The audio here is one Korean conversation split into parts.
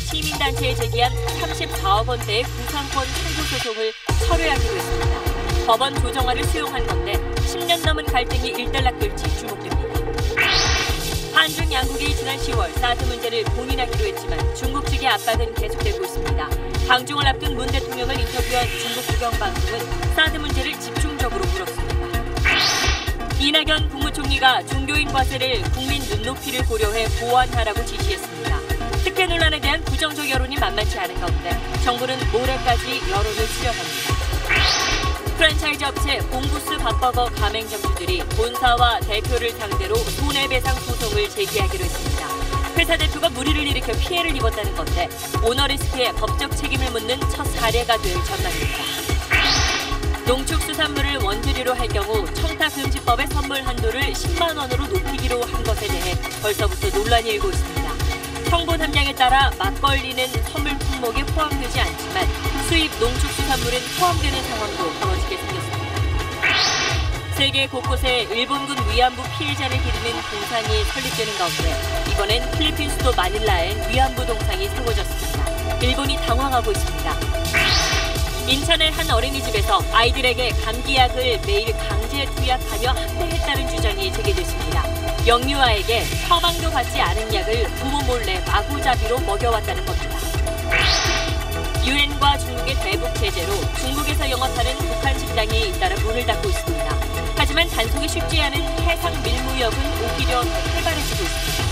시민단체에 제기한 34억 원대의 구상권 청구 소송을 철회하기로 했습니다. 법원 조정안을 수용한 건데 10년 넘은 갈등이 일단락될지 주목됩니다. 한중 양국이 지난 10월 사드 문제를 본인하기로 했지만 중국 측의 압박은 계속되고 있습니다. 방중을 앞둔 문 대통령을 인터뷰한 중국 국영방송은 사드 문제를 집중적으로 물었습니다. 이낙연 국무총리가 종교인 과세를 국민 눈높이를 고려해 보완하라고 지시했습니다. 특혜 논란에 대한 부정적 여론이 만만치 않은 가운데 정부는 모레까지 여론을 수렴합니다. 프랜차이즈 업체 봉구스 밥버거 가맹점주들이 본사와 대표를 상대로 손해배상 소송을 제기하기로 했습니다. 회사 대표가 무리를 일으켜 피해를 입었다는 건데 오너리스크에 법적 책임을 묻는 첫 사례가 될 전망입니다. 농축수산물을 원재료로 할 경우 청탁금지법의 선물 한도를 10만 원으로 높이기로 한 것에 대해 벌써부터 논란이 일고 있습니다. 성분 함량에 따라 막걸리는 선물 품목에 포함되지 않지만 수입 농축수산물은 포함되는 상황도 벌어지게 생겼습니다. 세계 곳곳에 일본군 위안부 피해자를 기리는 동상이 설립되는 가운데 이번엔 필리핀 수도 마닐라엔 위안부 동상이 세워졌습니다. 일본이 당황하고 있습니다. 인천의 한 어린이집에서 아이들에게 감기약을 매일 강제 투약하며 학대했다는 주장이 제기됐습니다. 영유아에게 처방도 받지 않은 약을 부모 몰래 마구잡이로 먹여왔다는 겁니다. 유엔과 중국의 대북 제재로 중국에서 영업하는 북한 식당이 잇따라 문을 닫고 있습니다. 하지만 단속이 쉽지 않은 해상 밀무역은 오히려 활발해지고 있습니다.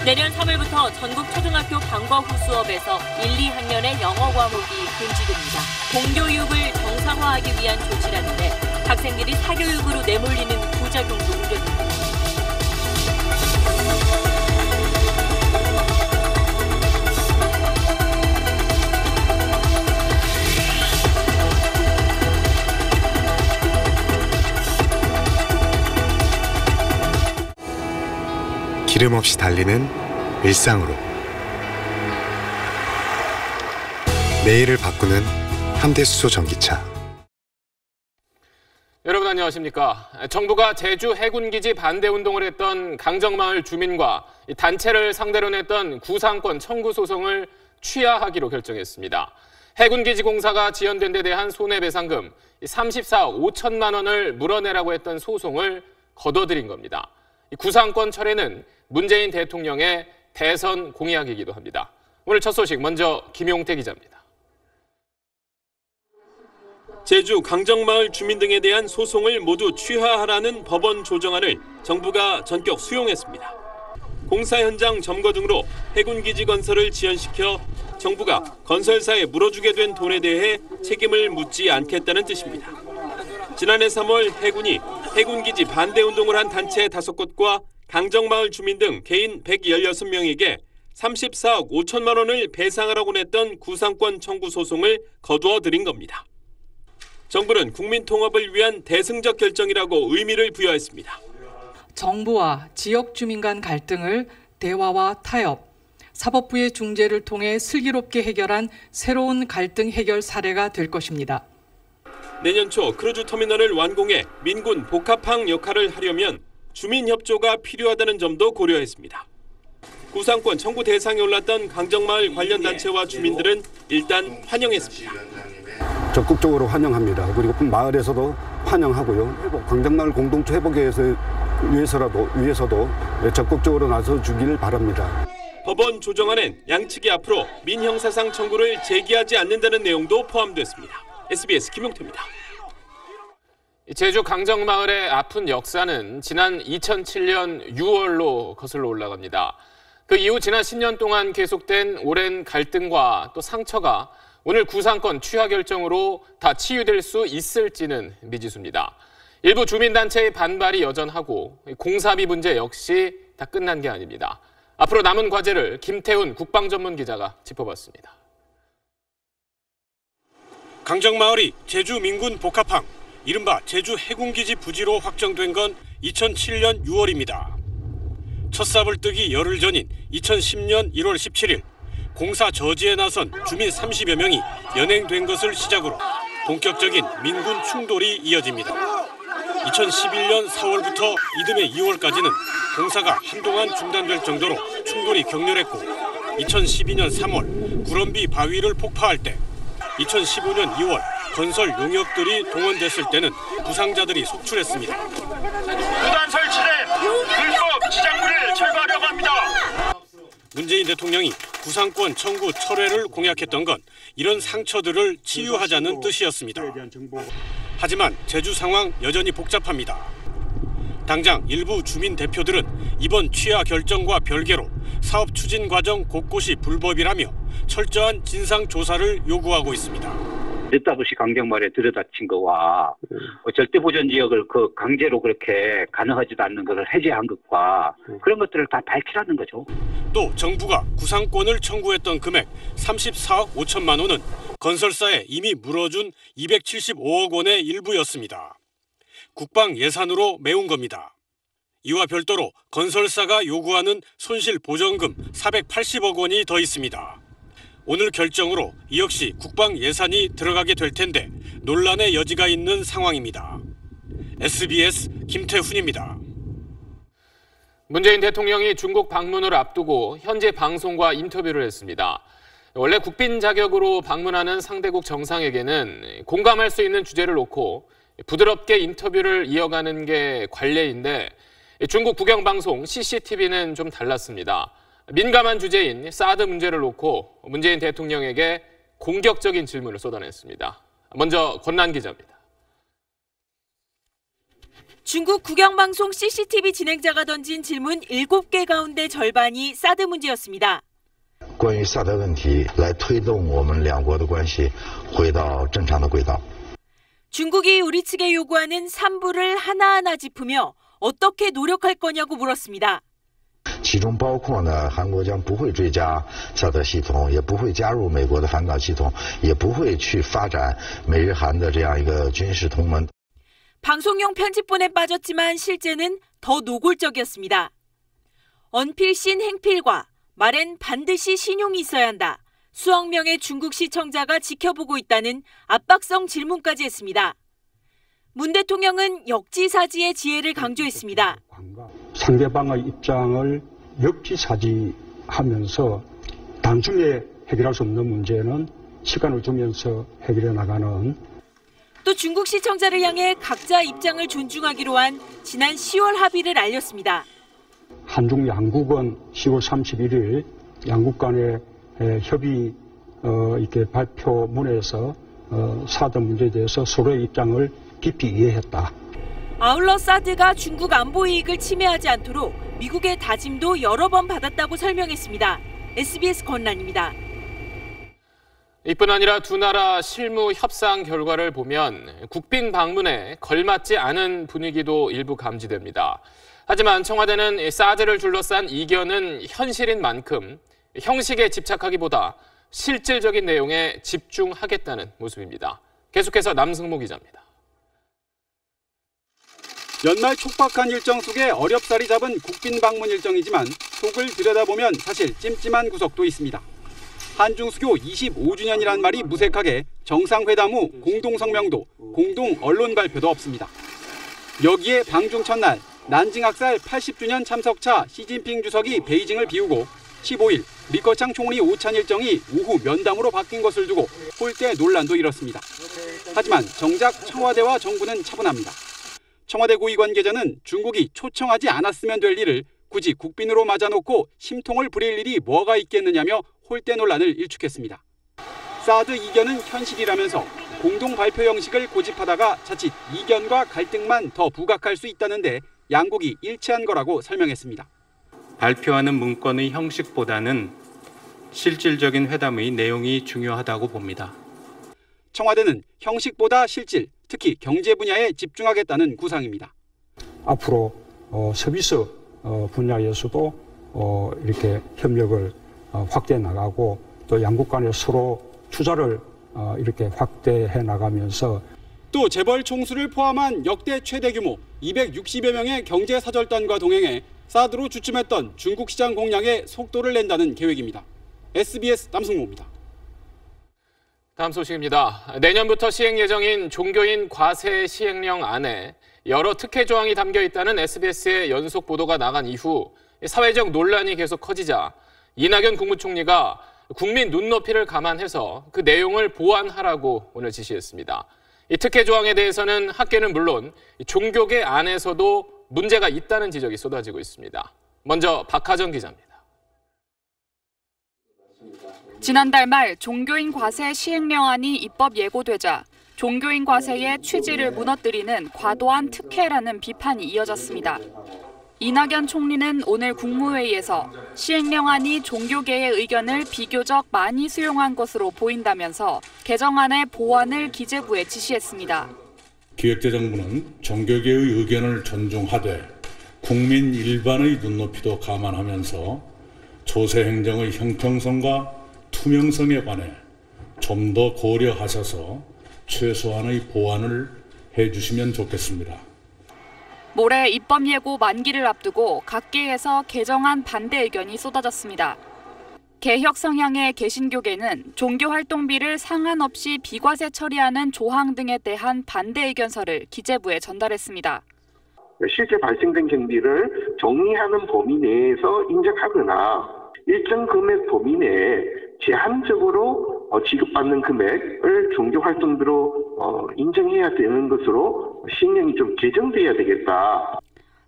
내년 3월부터 전국 초등학교 방과후 수업에서 1, 2학년의 영어 과목이 금지됩니다. 공교육을 정상화하기 위한 조치라는데 학생들이 사교육으로 내몰리는 부작용도 우려됩니다. 기름 없이 달리는 일상으로 내일을 바꾸는 현대수소 전기차. 여러분 안녕하십니까? 정부가 제주 해군기지 반대 운동을 했던 강정마을 주민과 단체를 상대로 냈던 구상권 청구 소송을 취하하기로 결정했습니다. 해군기지 공사가 지연된 데 대한 손해배상금 34억 5천만 원을 물어내라고 했던 소송을 거둬들인 겁니다. 구상권 철회는 문재인 대통령의 대선 공약이기도 합니다. 오늘 첫 소식 먼저 김용태 기자입니다. 제주 강정마을 주민 등에 대한 소송을 모두 취하하라는 법원 조정안을 정부가 전격 수용했습니다. 공사 현장 점거 등으로 해군기지 건설을 지연시켜 정부가 건설사에 물어주게 된 돈에 대해 책임을 묻지 않겠다는 뜻입니다. 지난해 3월 해군이 해군기지 반대 운동을 한 단체 5곳과 강정마을 주민 등 개인 116명에게 34억 5천만 원을 배상하라고 냈던 구상권 청구 소송을 거두어들인 겁니다. 정부는 국민 통합을 위한 대승적 결정이라고 의미를 부여했습니다. 정부와 지역 주민 간 갈등을 대화와 타협, 사법부의 중재를 통해 슬기롭게 해결한 새로운 갈등 해결 사례가 될 것입니다. 내년 초 크루즈 터미널을 완공해 민군 복합항 역할을 하려면 주민 협조가 필요하다는 점도 고려했습니다. 구상권 청구 대상에 올랐던 강정마을 관련 단체와 주민들은 일단 환영했습니다. 적극적으로 환영합니다. 그리고 마을에서도 환영하고요. 강정마을 공동체 회복에 위해서도 적극적으로 나서주길 바랍니다. 법원 조정안엔 양측이 앞으로 민형사상 청구를 제기하지 않는다는 내용도 포함됐습니다. SBS 김용태입니다. 제주 강정마을의 아픈 역사는 지난 2007년 6월로 거슬러 올라갑니다. 그 이후 지난 10년 동안 계속된 오랜 갈등과 또 상처가 오늘 구상권 취하 결정으로 다 치유될 수 있을지는 미지수입니다. 일부 주민단체의 반발이 여전하고 공사비 문제 역시 다 끝난 게 아닙니다. 앞으로 남은 과제를 김태훈 국방전문기자가 짚어봤습니다. 강정마을이 제주 민군 복합항, 이른바 제주 해군기지 부지로 확정된 건 2007년 6월입니다. 첫 삽을 뜨기 열흘 전인 2010년 1월 17일 공사 저지에 나선 주민 30여 명이 연행된 것을 시작으로 본격적인 민군 충돌이 이어집니다. 2011년 4월부터 이듬해 2월까지는 공사가 한동안 중단될 정도로 충돌이 격렬했고 2012년 3월 구럼비 바위를 폭파할 때, 2015년 2월 건설 용역들이 동원됐을 때는 부상자들이 속출했습니다. 무단 설치된 불법 지장물을 철거하려고 합니다. 문재인 대통령이 구상권 청구 철회를 공약했던 건 이런 상처들을 치유하자는 뜻이었습니다. 하지만 제주 상황 여전히 복잡합니다. 당장 일부 주민 대표들은 이번 취하 결정과 별개로 사업 추진 과정 곳곳이 불법이라며 철저한 진상 조사를 요구하고 있습니다. 늦다부시 강정마을에 들여다친 거와 절대 보전 지역을 그 강제로 그렇게 가능하지도 않는 것을 해제한 것과 그런 것들을 다 밝히라는 거죠. 또 정부가 구상권을 청구했던 금액 34억 5천만 원은 건설사에 이미 물어준 275억 원의 일부였습니다. 국방 예산으로 메운 겁니다. 이와 별도로 건설사가 요구하는 손실 보전금 480억 원이 더 있습니다. 오늘 결정으로 이 역시 국방 예산이 들어가게 될 텐데 논란의 여지가 있는 상황입니다. SBS 김태훈입니다. 문재인 대통령이 중국 방문을 앞두고 현재 방송과 인터뷰를 했습니다. 원래 국빈 자격으로 방문하는 상대국 정상에게는 공감할 수 있는 주제를 놓고 부드럽게 인터뷰를 이어가는 게 관례인데 중국 국영방송 CCTV는 좀 달랐습니다. 민감한 주제인 사드 문제를 놓고 문재인 대통령에게 공격적인 질문을 쏟아냈습니다. 먼저 권란 기자입니다. 중국 국영방송 CCTV 진행자가 던진 질문 7개 가운데 절반이 사드 문제였습니다. 关于萨德问题来推动我们两国的关系回到正常的轨道. 중국이 우리 측에 요구하는 3부를 하나하나 짚으며 어떻게 노력할 거냐고 물었습니다. 其中包括呢，韩国将不会追加萨德系统，也不会加入美国的反导系统，也不会去发展美日韩的这样一个军事同盟. 방송용 편집본에 빠졌지만 실제는 더 노골적이었습니다. 언필신 행필과 말엔 반드시 신용이 있어야 한다. 수억 명의 중국 시청자가 지켜보고 있다는 압박성 질문까지 했습니다. 문 대통령은 역지사지의 지혜를 강조했습니다. 상대방의 입장을 역지사지하면서 단숨에 해결할 수 없는 문제는 시간을 주면서 해결해 나가는. 또 중국 시청자를 향해 각자 입장을 존중하기로 한 지난 10월 합의를 알렸습니다. 한중 양국은 10월 31일 양국 간의 협의 이렇게 발표문에서 사드 문제에 대해서 서로의 입장을 깊이 이해했다. 아울러 사드가 중국 안보 이익을 침해하지 않도록 미국의 다짐도 여러 번 받았다고 설명했습니다. SBS 권란입니다. 이뿐 아니라 두 나라 실무 협상 결과를 보면 국빈 방문에 걸맞지 않은 분위기도 일부 감지됩니다. 하지만 청와대는 사드를 둘러싼 이견은 현실인 만큼 형식에 집착하기보다 실질적인 내용에 집중하겠다는 모습입니다. 계속해서 남승모 기자입니다. 연말 촉박한 일정 속에 어렵사리 잡은 국빈 방문 일정이지만 속을 들여다보면 사실 찜찜한 구석도 있습니다. 한중수교 25주년이란 말이 무색하게 정상회담 후 공동성명도, 공동 언론 발표도 없습니다. 여기에 방중 첫날 난징 학살 80주년 참석차 시진핑 주석이 베이징을 비우고 15일 리커창 총리 오찬 일정이 오후 면담으로 바뀐 것을 두고 홀대 논란도 일었습니다. 하지만 정작 청와대와 정부는 차분합니다. 청와대 고위 관계자는 중국이 초청하지 않았으면 될 일을 굳이 국빈으로 맞아놓고 심통을 부릴 일이 뭐가 있겠느냐며 홀대 논란을 일축했습니다. 사드 이견은 현실이라면서 공동 발표 형식을 고집하다가 자칫 이견과 갈등만 더 부각할 수 있다는데 양국이 일치한 거라고 설명했습니다. 발표하는 문건의 형식보다는 실질적인 회담의 내용이 중요하다고 봅니다. 청와대는 형식보다 실질, 특히 경제 분야에 집중하겠다는 구상입니다. 앞으로 서비스 분야에서도 이렇게 협력을 확대해 나가고 또 양국 간에 서로 투자를 이렇게 확대해 나가면서 또 재벌 총수를 포함한 역대 최대 규모 260여 명의 경제 사절단과 동행해 사드로 주춤했던 중국 시장 공략에 속도를 낸다는 계획입니다. SBS 남승모입니다. 다음 소식입니다. 내년부터 시행 예정인 종교인 과세 시행령 안에 여러 특혜 조항이 담겨 있다는 SBS의 연속 보도가 나간 이후 사회적 논란이 계속 커지자 이낙연 국무총리가 국민 눈높이를 감안해서 그 내용을 보완하라고 오늘 지시했습니다. 이 특혜 조항에 대해서는 학계는 물론 종교계 안에서도 문제가 있다는 지적이 쏟아지고 있습니다. 먼저 박하정 기자입니다. 지난달 말 종교인 과세 시행령안이 입법 예고되자 종교인 과세의 취지를 무너뜨리는 과도한 특혜라는 비판이 이어졌습니다. 이낙연 총리는 오늘 국무회의에서 시행령안이 종교계의 의견을 비교적 많이 수용한 것으로 보인다면서 개정안의 보완을 기재부에 지시했습니다. 기획재정부는 종교계의 의견을 존중하되 국민 일반의 눈높이도 감안하면서 조세 행정의 형평성과 투명성에 관해 좀 더 고려하셔서 최소한의 보완을 해주시면 좋겠습니다. 모레 입법 예고 만기를 앞두고 각계에서 개정안 반대 의견이 쏟아졌습니다. 개혁 성향의 개신교계는 종교활동비를 상한 없이 비과세 처리하는 조항 등에 대한 반대 의견서를 기재부에 전달했습니다. 실제 발생된 경비를 정리하는 범위 내에서 인정하거나 일정 금액 범위 내에 제한적으로 지급받는 금액을 종교활동비로 인정해야 되는 것으로 시행령이 좀 개정돼야 되겠다.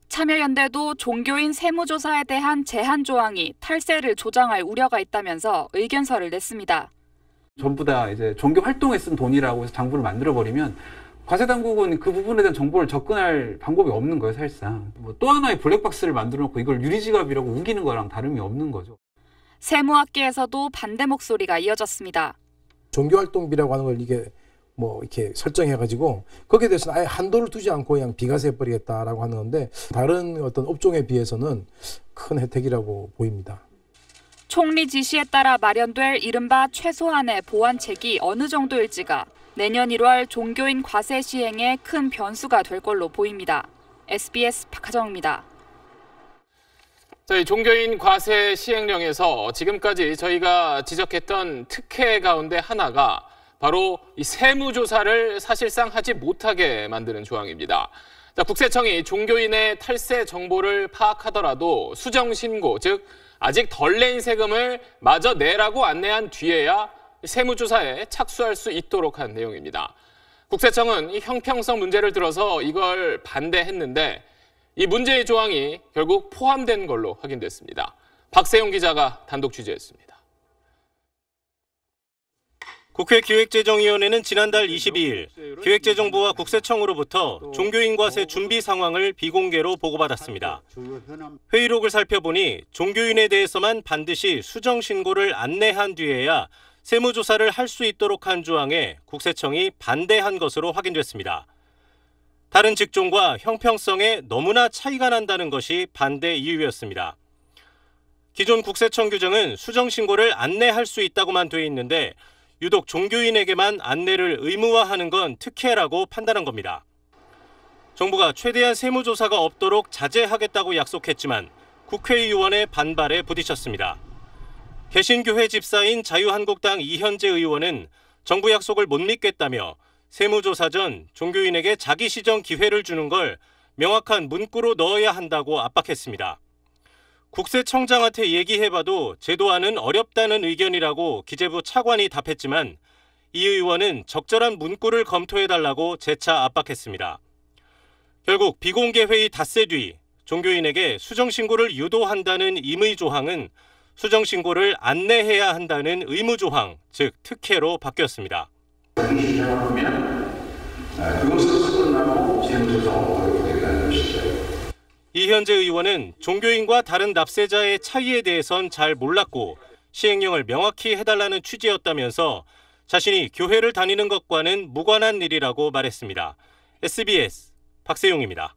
참여연대도 종교인 세무조사에 대한 제한 조항이 탈세를 조장할 우려가 있다면서 의견서를 냈습니다. 전부 다 이제 종교 활동에 쓴 돈이라고 해서 장부를 만들어버리면 과세 당국은 그 부분에 대한 정보를 접근할 방법이 없는 거예요, 사실상. 또 하나의 블랙박스를 만들어 놓고 이걸 유리지갑이라고 우기는 거랑 다름이 없는 거죠. 세무학계에서도 반대 목소리가 이어졌습니다. 종교활동비라고 하는 걸 이게 이렇게 설정해가지고 거기에 대해서는 아예 한도를 두지 않고 그냥 비과세해버리겠다라고 하는 건데 다른 어떤 업종에 비해서는 큰 혜택이라고 보입니다. 총리 지시에 따라 마련될 이른바 최소한의 보완책이 어느 정도일지가 내년 1월 종교인 과세 시행에 큰 변수가 될 걸로 보입니다. SBS 박하정입니다. 자, 이 종교인 과세 시행령에서 지금까지 저희가 지적했던 특혜 가운데 하나가 바로 이 세무조사를 사실상 하지 못하게 만드는 조항입니다. 자, 국세청이 종교인의 탈세 정보를 파악하더라도 수정신고, 즉 아직 덜 낸 세금을 마저 내라고 안내한 뒤에야 세무조사에 착수할 수 있도록 한 내용입니다. 국세청은 이 형평성 문제를 들어서 이걸 반대했는데 이 문제의 조항이 결국 포함된 걸로 확인됐습니다. 박세용 기자가 단독 취재했습니다. 국회 기획재정위원회는 지난달 22일 기획재정부와 국세청으로부터 종교인 과세 준비 상황을 비공개로 보고받았습니다. 회의록을 살펴보니 종교인에 대해서만 반드시 수정 신고를 안내한 뒤에야 세무조사를 할 수 있도록 한 조항에 국세청이 반대한 것으로 확인됐습니다. 다른 직종과 형평성에 너무나 차이가 난다는 것이 반대 이유였습니다. 기존 국세청 규정은 수정 신고를 안내할 수 있다고만 돼 있는데 유독 종교인에게만 안내를 의무화하는 건 특혜라고 판단한 겁니다. 정부가 최대한 세무조사가 없도록 자제하겠다고 약속했지만 국회의원의 반발에 부딪혔습니다. 개신교회 집사인 자유한국당 이현재 의원은 정부 약속을 못 믿겠다며 세무조사 전 종교인에게 자기 시정 기회를 주는 걸 명확한 문구로 넣어야 한다고 압박했습니다. 국세청장한테 얘기해봐도 제도화는 어렵다는 의견이라고 기재부 차관이 답했지만 이 의원은 적절한 문구를 검토해달라고 재차 압박했습니다. 결국 비공개 회의 닷새 뒤 종교인에게 수정신고를 유도한다는 임의 조항은 수정신고를 안내해야 한다는 의무 조항, 즉 특혜로 바뀌었습니다. 이현재 의원은 종교인과 다른 납세자의 차이에 대해선 잘 몰랐고 시행령을 명확히 해달라는 취지였다면서 자신이 교회를 다니는 것과는 무관한 일이라고 말했습니다. SBS 박세용입니다.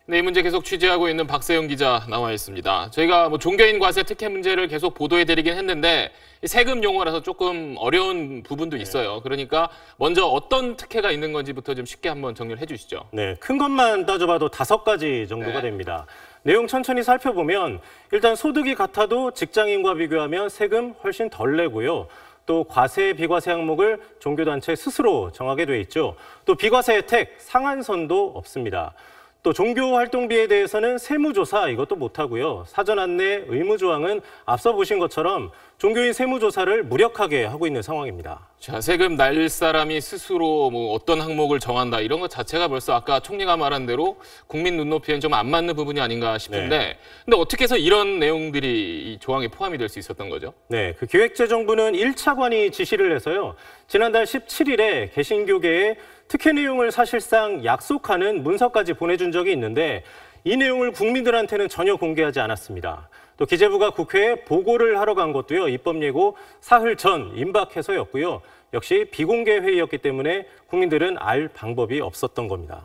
네, 이 문제 계속 취재하고 있는 박세용 기자 나와 있습니다. 저희가 종교인 과세 특혜 문제를 계속 보도해드리긴 했는데 세금 용어라서 조금 어려운 부분도 있어요. 그러니까 먼저 어떤 특혜가 있는 건지부터 좀 쉽게 한번 정리를 해주시죠. 네, 큰 것만 따져봐도 5가지 정도가 됩니다. 내용 천천히 살펴보면 일단 소득이 같아도 직장인과 비교하면 세금 훨씬 덜 내고요. 또 과세, 비과세 항목을 종교단체 스스로 정하게 돼 있죠. 또 비과세 혜택 상한선도 없습니다. 또 종교 활동비에 대해서는 세무조사 이것도 못하고요. 사전 안내 의무 조항은 앞서 보신 것처럼 종교인 세무조사를 무력하게 하고 있는 상황입니다. 자, 세금 날 사람이 스스로 뭐 어떤 항목을 정한다 이런 것 자체가 벌써 아까 총리가 말한 대로 국민 눈높이엔 좀 안 맞는 부분이 아닌가 싶은데 근데 어떻게 해서 이런 내용들이 이 조항에 포함이 될 수 있었던 거죠? 네, 그 기획재정부는 1차관이 지시를 해서요. 지난달 17일에 개신교계에 특혜 내용을 사실상 약속하는 문서까지 보내준 적이 있는데 이 내용을 국민들한테는 전혀 공개하지 않았습니다. 또 기재부가 국회에 보고를 하러 간 것도요. 입법 예고 사흘 전 임박해서였고요. 역시 비공개 회의였기 때문에 국민들은 알 방법이 없었던 겁니다.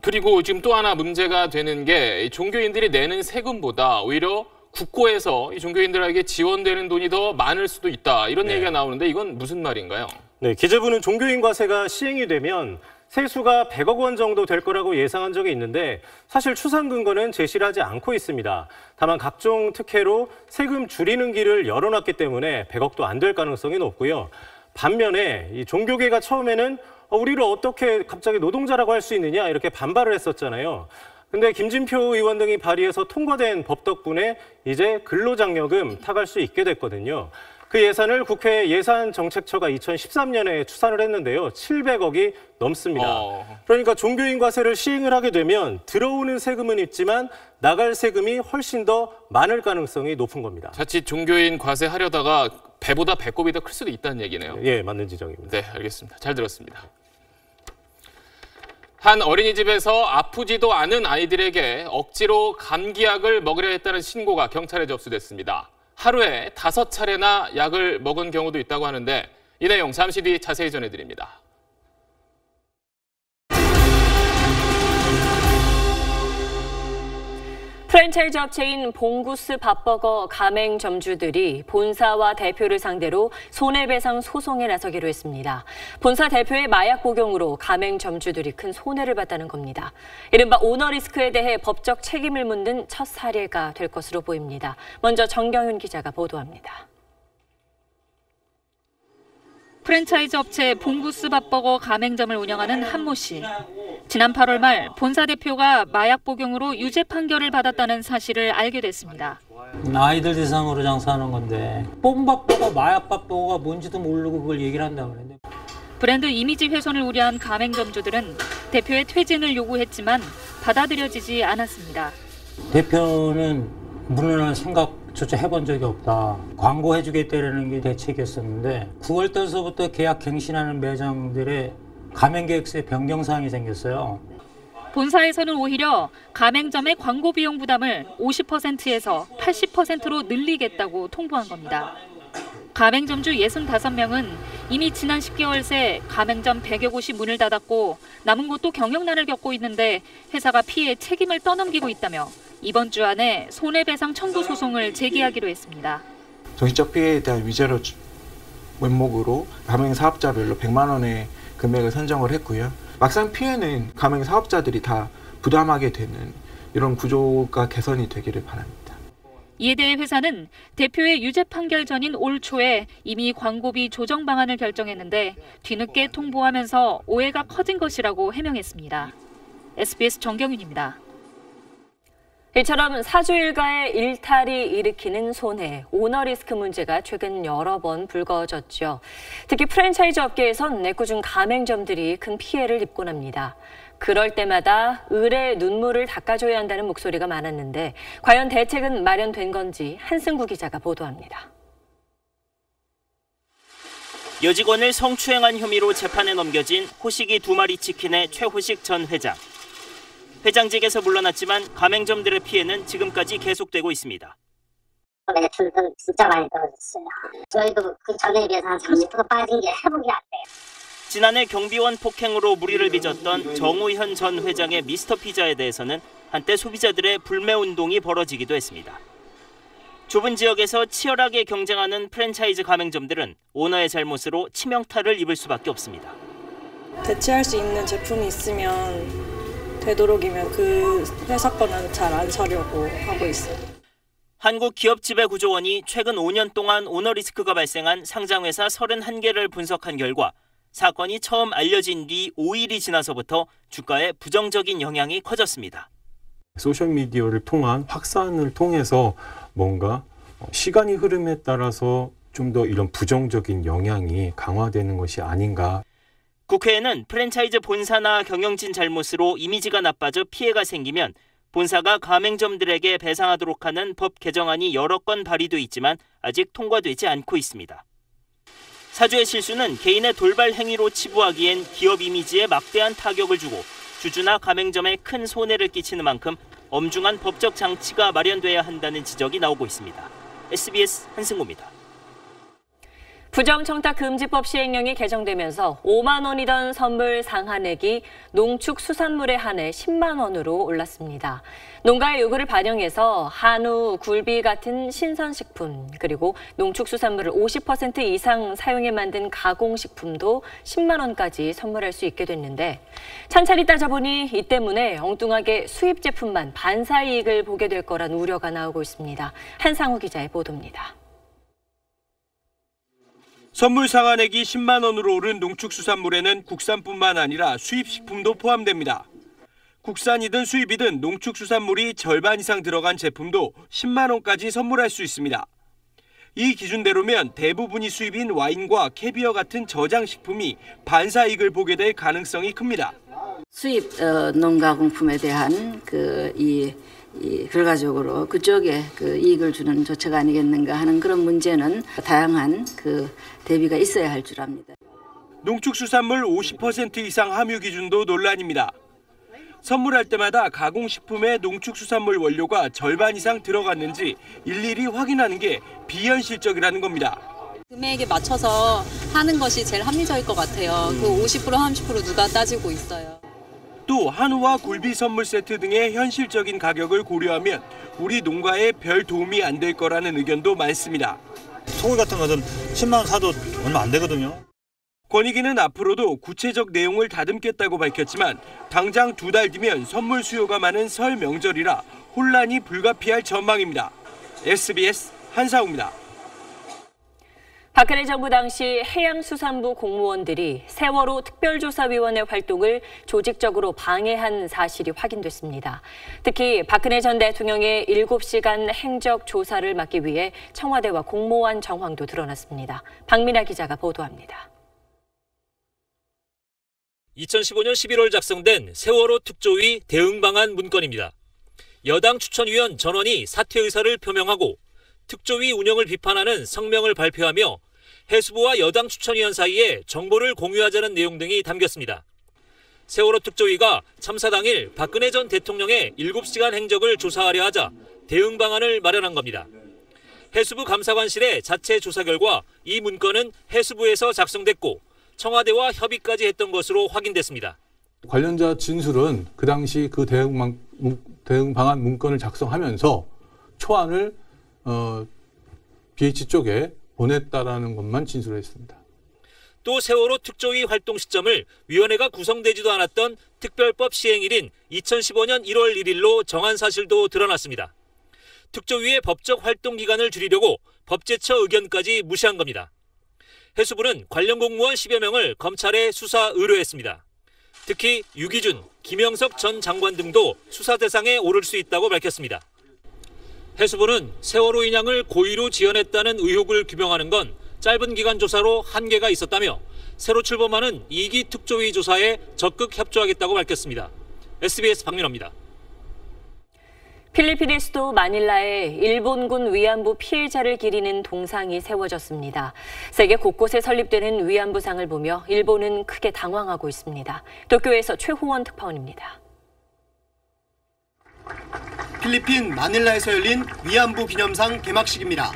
그리고 지금 또 하나 문제가 되는 게 종교인들이 내는 세금보다 오히려 국고에서 이 종교인들에게 지원되는 돈이 더 많을 수도 있다. 이런 얘기가 나오는데 이건 무슨 말인가요? 네, 기재부는 종교인 과세가 시행이 되면 세수가 100억 원 정도 될 거라고 예상한 적이 있는데 사실 추산 근거는 제시를 하지 않고 있습니다. 다만 각종 특혜로 세금 줄이는 길을 열어놨기 때문에 100억도 안 될 가능성이 높고요. 반면에 이 종교계가 처음에는 우리를 어떻게 갑자기 노동자라고 할 수 있느냐 이렇게 반발을 했었잖아요. 근데 김진표 의원 등이 발의해서 통과된 법 덕분에 이제 근로장려금 타갈 수 있게 됐거든요. 그 예산을 국회 예산정책처가 2013년에 추산을 했는데요. 700억이 넘습니다. 그러니까 종교인 과세를 시행을 하게 되면 들어오는 세금은 있지만 나갈 세금이 훨씬 더 많을 가능성이 높은 겁니다. 자칫 종교인 과세하려다가 배보다 배꼽이 더 클 수도 있다는 얘기네요. 예, 맞는 지적입니다. 네, 알겠습니다. 잘 들었습니다. 한 어린이집에서 아프지도 않은 아이들에게 억지로 감기약을 먹으려 했다는 신고가 경찰에 접수됐습니다. 하루에 5차례나 약을 먹은 경우도 있다고 하는데 이 내용 잠시 뒤 자세히 전해드립니다. 프랜차이즈 업체인 봉구스 밥버거 가맹점주들이 본사와 대표를 상대로 손해배상 소송에 나서기로 했습니다. 본사 대표의 마약 복용으로 가맹점주들이 큰 손해를 봤다는 겁니다. 이른바 오너리스크에 대해 법적 책임을 묻는 첫 사례가 될 것으로 보입니다. 먼저 정경윤 기자가 보도합니다. 프랜차이즈 업체 봉구스 밥버거 가맹점을 운영하는 한모 씨. 지난 8월 말 본사 대표가 마약 복용으로 유죄 판결을 받았다는 사실을 알게 됐습니다. 아이들 대상으로 장사하는 건데 뽕밥버거, 마약밥버거가 뭔지도 모르고 그걸 얘기를 한다고 그랬는데. 브랜드 이미지 훼손을 우려한 가맹점주들은 대표의 퇴진을 요구했지만 받아들여지지 않았습니다. 대표는 물러날 생각조차 해본 적이 없다. 광고해주겠다라는 게 대책이었었는데 9월 달서부터 계약 갱신하는 매장들의 가맹 계획서에 변경사항이 생겼어요. 본사에서는 오히려 가맹점의 광고 비용 부담을 50%에서 80%로 늘리겠다고 통보한 겁니다. 가맹점주 65명은 이미 지난 10개월 새 가맹점 100여 곳이 문을 닫았고 남은 곳도 경영난을 겪고 있는데 회사가 피해 책임을 떠넘기고 있다며 이번 주 안에 손해배상 청구 소송을 제기하기로 했습니다. 정신적 피해에 대한 위자료 명목으로 가맹 사업자별로 100만 원의 금액을 선정을 했고요. 막상 피해는 가맹 사업자들이 다 부담하게 되는 이런 구조가 개선이 되기를 바랍니다. 이에 대해 회사는 대표의 유죄 판결 전인 올 초에 이미 광고비 조정 방안을 결정했는데 뒤늦게 통보하면서 오해가 커진 것이라고 해명했습니다. SBS 정경윤입니다. 이처럼 사주 일가의 일탈이 일으키는 손해, 오너리스크 문제가 최근 여러 번 불거졌죠. 특히 프랜차이즈 업계에선 애꿎은 가맹점들이 큰 피해를 입곤 합니다. 그럴 때마다 을의 눈물을 닦아줘야 한다는 목소리가 많았는데 과연 대책은 마련된 건지 한승구 기자가 보도합니다. 여직원을 성추행한 혐의로 재판에 넘겨진 호식이 2마리 치킨의 최호식 전 회장. 회장직에서 물러났지만 가맹점들의 피해는 지금까지 계속되고 있습니다. 매출도 진짜 많이 떨어졌어요. 저희도 그 전에 비해서 한 30% 빠진 게 회복이 안 돼요. 지난해 경비원 폭행으로 물의를 빚었던 정우현 전 회장의 미스터피자에 대해서는 한때 소비자들의 불매운동이 벌어지기도 했습니다. 좁은 지역에서 치열하게 경쟁하는 프랜차이즈 가맹점들은 오너의 잘못으로 치명타를 입을 수밖에 없습니다. 대체할 수 있는 제품이 있으면 되도록이면 그 회사 거는 잘 안 사려고 하고 있어요. 한국기업지배구조원이 최근 5년 동안 오너리스크가 발생한 상장회사 31개를 분석한 결과 사건이 처음 알려진 뒤 5일이 지나서부터 주가에 부정적인 영향이 커졌습니다. 소셜미디어를 통한 확산을 통해서 뭔가 시간이 흐름에 따라서 좀 더 이런 부정적인 영향이 강화되는 것이 아닌가. 국회에는 프랜차이즈 본사나 경영진 잘못으로 이미지가 나빠져 피해가 생기면 본사가 가맹점들에게 배상하도록 하는 법 개정안이 여러 건 발의돼 있지만 아직 통과되지 않고 있습니다. 사주의 실수는 개인의 돌발 행위로 치부하기엔 기업 이미지에 막대한 타격을 주고 주주나 가맹점에 큰 손해를 끼치는 만큼 엄중한 법적 장치가 마련돼야 한다는 지적이 나오고 있습니다. SBS 한승우입니다. 부정청탁금지법 시행령이 개정되면서 5만 원이던 선물 상한액이 농축수산물에 한해 10만 원으로 올랐습니다. 농가의 요구를 반영해서 한우, 굴비 같은 신선식품, 그리고 농축수산물을 50% 이상 사용해 만든 가공식품도 10만 원까지 선물할 수 있게 됐는데 찬찬히 따져보니 이 때문에 엉뚱하게 수입 제품만 반사이익을 보게 될 거란 우려가 나오고 있습니다. 한상우 기자의 보도입니다. 선물 상한액이 10만 원으로 오른 농축수산물에는 국산뿐만 아니라 수입식품도 포함됩니다. 국산이든 수입이든 농축수산물이 절반 이상 들어간 제품도 10만 원까지 선물할 수 있습니다. 이 기준대로면 대부분이 수입인 와인과 캐비어 같은 저장식품이 반사이익을 보게 될 가능성이 큽니다. 수입 농가공품에 대한 결과적으로 그쪽에 이익을 주는 조처가 아니겠는가 하는 그런 문제는 다양한 대비가 있어야 할 줄 압니다. 농축수산물 50% 이상 함유 기준도 논란입니다. 선물할 때마다 가공식품의 농축수산물 원료가 절반 이상 들어갔는지 일일이 확인하는 게 비현실적이라는 겁니다. 금액에 맞춰서 하는 것이 제일 합리적일 것 같아요. 그 50%, 30% 누가 따지고 있어요. 또 한우와 굴비 선물 세트 등의 현실적인 가격을 고려하면 우리 농가에 별 도움이 안 될 거라는 의견도 많습니다. 소고기 같은 것은 10만 원 사도 얼마 안 되거든요. 권익위는 앞으로도 구체적 내용을 다듬겠다고 밝혔지만 당장 2달 뒤면 선물 수요가 많은 설 명절이라 혼란이 불가피할 전망입니다. SBS 한상우입니다. 박근혜 정부 당시 해양수산부 공무원들이 세월호 특별조사위원회 활동을 조직적으로 방해한 사실이 확인됐습니다. 특히 박근혜 전 대통령의 7시간 행적 조사를 막기 위해 청와대와 공모한 정황도 드러났습니다. 박민아 기자가 보도합니다. 2015년 11월 작성된 세월호 특조위 대응 방안 문건입니다. 여당 추천위원 전원이 사퇴 의사를 표명하고 특조위 운영을 비판하는 성명을 발표하며 해수부와 여당 추천위원 사이에 정보를 공유하자는 내용 등이 담겼습니다. 세월호 특조위가 참사 당일 박근혜 전 대통령의 7시간 행적을 조사하려 하자 대응 방안을 마련한 겁니다. 해수부 감사관실의 자체 조사 결과 이 문건은 해수부에서 작성됐고 청와대와 협의까지 했던 것으로 확인됐습니다. 관련자 진술은 그 당시 그 대응 방안 문건을 작성하면서 초안을 BH 쪽에 보냈다라는 것만 진술했습니다. 또 세월호 특조위 활동 시점을 위원회가 구성되지도 않았던 특별법 시행일인 2015년 1월 1일로 정한 사실도 드러났습니다. 특조위의 법적 활동 기간을 줄이려고 법제처 의견까지 무시한 겁니다. 해수부는 관련 공무원 10여 명을 검찰에 수사 의뢰했습니다. 특히 유기준, 김영석 전 장관 등도 수사 대상에 오를 수 있다고 밝혔습니다. 해수부는 세월호 인양을 고의로 지연했다는 의혹을 규명하는 건 짧은 기간 조사로 한계가 있었다며 새로 출범하는 2기 특조위 조사에 적극 협조하겠다고 밝혔습니다. SBS 박민호입니다. 필리핀의 수도 마닐라에 일본군 위안부 피해자를 기리는 동상이 세워졌습니다. 세계 곳곳에 설립되는 위안부상을 보며 일본은 크게 당황하고 있습니다. 도쿄에서 최호원 특파원입니다. 필리핀 마닐라에서 열린 위안부 기념상 개막식입니다.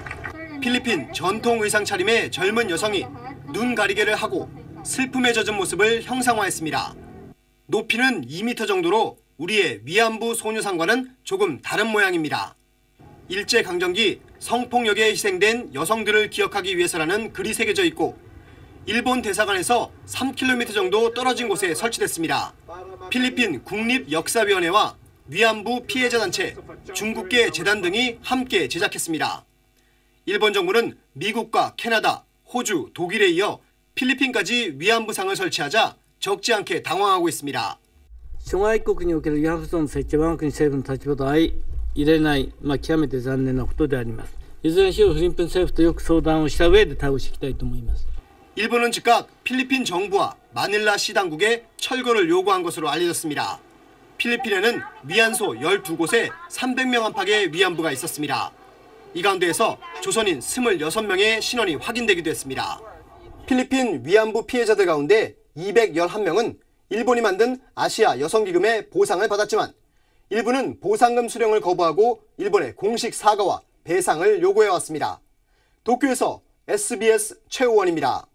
필리핀 전통 의상 차림의 젊은 여성이 눈 가리개를 하고 슬픔에 젖은 모습을 형상화했습니다. 높이는 2m 정도로 우리의 위안부 소녀상과는 조금 다른 모양입니다. 일제강점기 성폭력에 희생된 여성들을 기억하기 위해서라는 글이 새겨져 있고 일본 대사관에서 3km 정도 떨어진 곳에 설치됐습니다. 필리핀 국립역사위원회와 위안부 피해자 단체, 중국계 재단 등이 함께 제작했습니다. 일본 정부는 미국과 캐나다, 호주, 독일에 이어 필리핀까지 위안부상을 설치하자 적지 않게 당황하고 있습니다. 諸外国における慰安婦損の設置は我が国政府の立場と相入れない、極めて残念なことであります。いずれにしろフィリピン政府とよく相談をした上で対応していきたいと思います。 일본은 즉각 필리핀 정부와 마닐라 시 당국에 철거를 요구한 것으로 알려졌습니다. 필리핀에는 위안소 12곳에 300명 안팎의 위안부가 있었습니다. 이 가운데에서 조선인 26명의 신원이 확인되기도 했습니다. 필리핀 위안부 피해자들 가운데 211명은 일본이 만든 아시아 여성기금의 보상을 받았지만 일부는 보상금 수령을 거부하고 일본의 공식 사과와 배상을 요구해왔습니다. 도쿄에서 SBS 최우원입니다.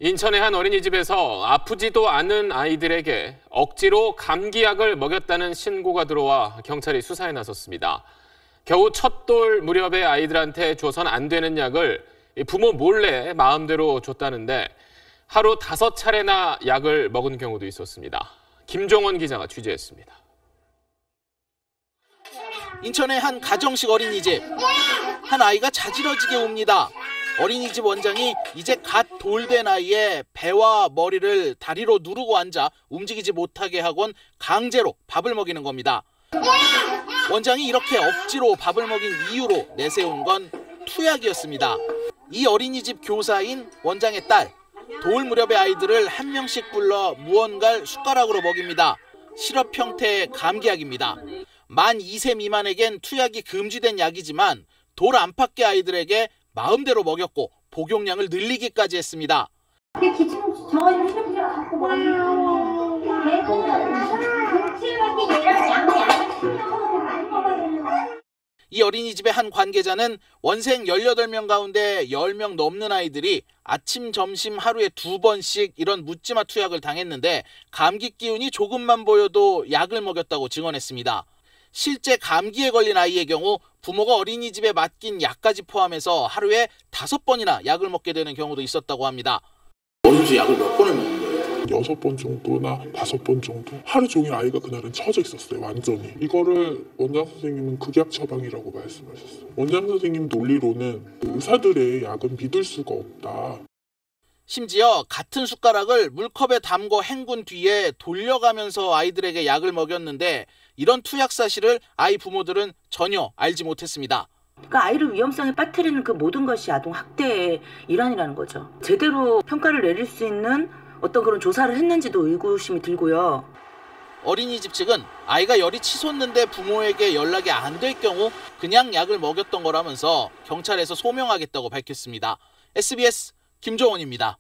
인천의 한 어린이집에서 아프지도 않은 아이들에게 억지로 감기약을 먹였다는 신고가 들어와 경찰이 수사에 나섰습니다. 겨우 첫 돌 무렵의 아이들한테 줘선 안 되는 약을 부모 몰래 마음대로 줬다는데 하루 5차례나 약을 먹은 경우도 있었습니다. 김종원 기자가 취재했습니다. 인천의 한 가정식 어린이집. 한 아이가 자지러지게 웁니다. 어린이집 원장이 이제 갓 돌된 아이의 배와 머리를 다리로 누르고 앉아 움직이지 못하게 하곤 강제로 밥을 먹이는 겁니다. 원장이 이렇게 억지로 밥을 먹인 이유로 내세운 건 투약이었습니다. 이 어린이집 교사인 원장의 딸, 돌 무렵의 아이들을 한 명씩 불러 무언가를 숟가락으로 먹입니다. 시럽 형태의 감기약입니다. 만 2세 미만에겐 투약이 금지된 약이지만 돌 안팎의 아이들에게 마음대로 먹였고 복용량을 늘리기까지 했습니다. 이 어린이집의 한 관계자는 원생 18명 가운데 10명 넘는 아이들이 아침, 점심 하루에 2번씩 이런 묻지마 투약을 당했는데 감기 기운이 조금만 보여도 약을 먹였다고 증언했습니다. 실제 감기에 걸린 아이의 경우 부모가 어린이집에 맡긴 약까지 포함해서 하루에 5번이나 약을 먹게 되는 경우도 있었다고 합니다. 어린이집 약을 몇 번을 먹는 거예요? 6번 정도나 5번 정도? 하루 종일 아이가 그날은 처져 있었어요, 완전히. 이거를 원장 선생님은 극약 처방이라고 말씀하셨어요. 원장 선생님 논리로는 의사들의 약은 믿을 수가 없다. 심지어 같은 숟가락을 물컵에 담궈 헹군 뒤에 돌려가면서 아이들에게 약을 먹였는데 이런 투약 사실을 아이 부모들은 전혀 알지 못했습니다. 그러니까 아이를 위험성에 빠뜨리는 그 모든 것이 아동 학대의 일환이라는 거죠. 제대로 평가를 내릴 수 있는 어떤 그런 조사를 했는지도 의구심이 들고요. 어린이집 측은 아이가 열이 치솟는데 부모에게 연락이 안 될 경우 그냥 약을 먹였던 거라면서 경찰에서 소명하겠다고 밝혔습니다. SBS 김종원입니다.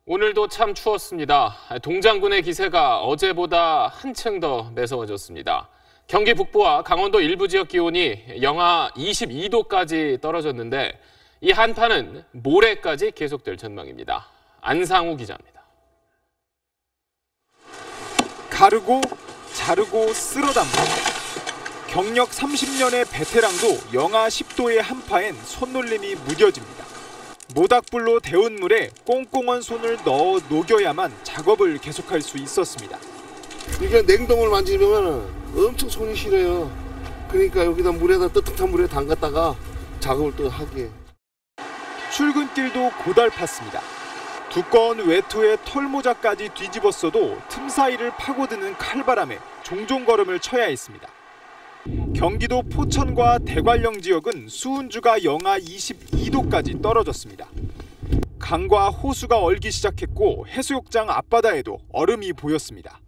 오늘도 참 추웠습니다. 동장군의 기세가 어제보다 한층 더 매서워졌습니다. 경기 북부와 강원도 일부 지역 기온이 영하 22도까지 떨어졌는데 이 한파는 모레까지 계속될 전망입니다. 안상우 기자입니다. 가르고 자르고 쓸어담고 경력 30년의 베테랑도 영하 10도의 한파엔 손놀림이 무뎌집니다. 모닥불로 데운 물에 꽁꽁한 손을 넣어 녹여야만 작업을 계속할 수 있었습니다. 이게 냉동을 만지면 엄청 손이 시려요. 그러니까 여기다 물에다 뜨뜻한 물에 담갔다가 작업을 또 하게. 출근길도 고달팠습니다. 두꺼운 외투에 털모자까지 뒤집었어도 틈 사이를 파고드는 칼바람에 종종 걸음을 쳐야 했습니다. 경기도 포천과 대관령 지역은 수은주가 영하 22도까지 떨어졌습니다. 강과 호수가 얼기 시작했고 해수욕장 앞바다에도 얼음이 보였습니다.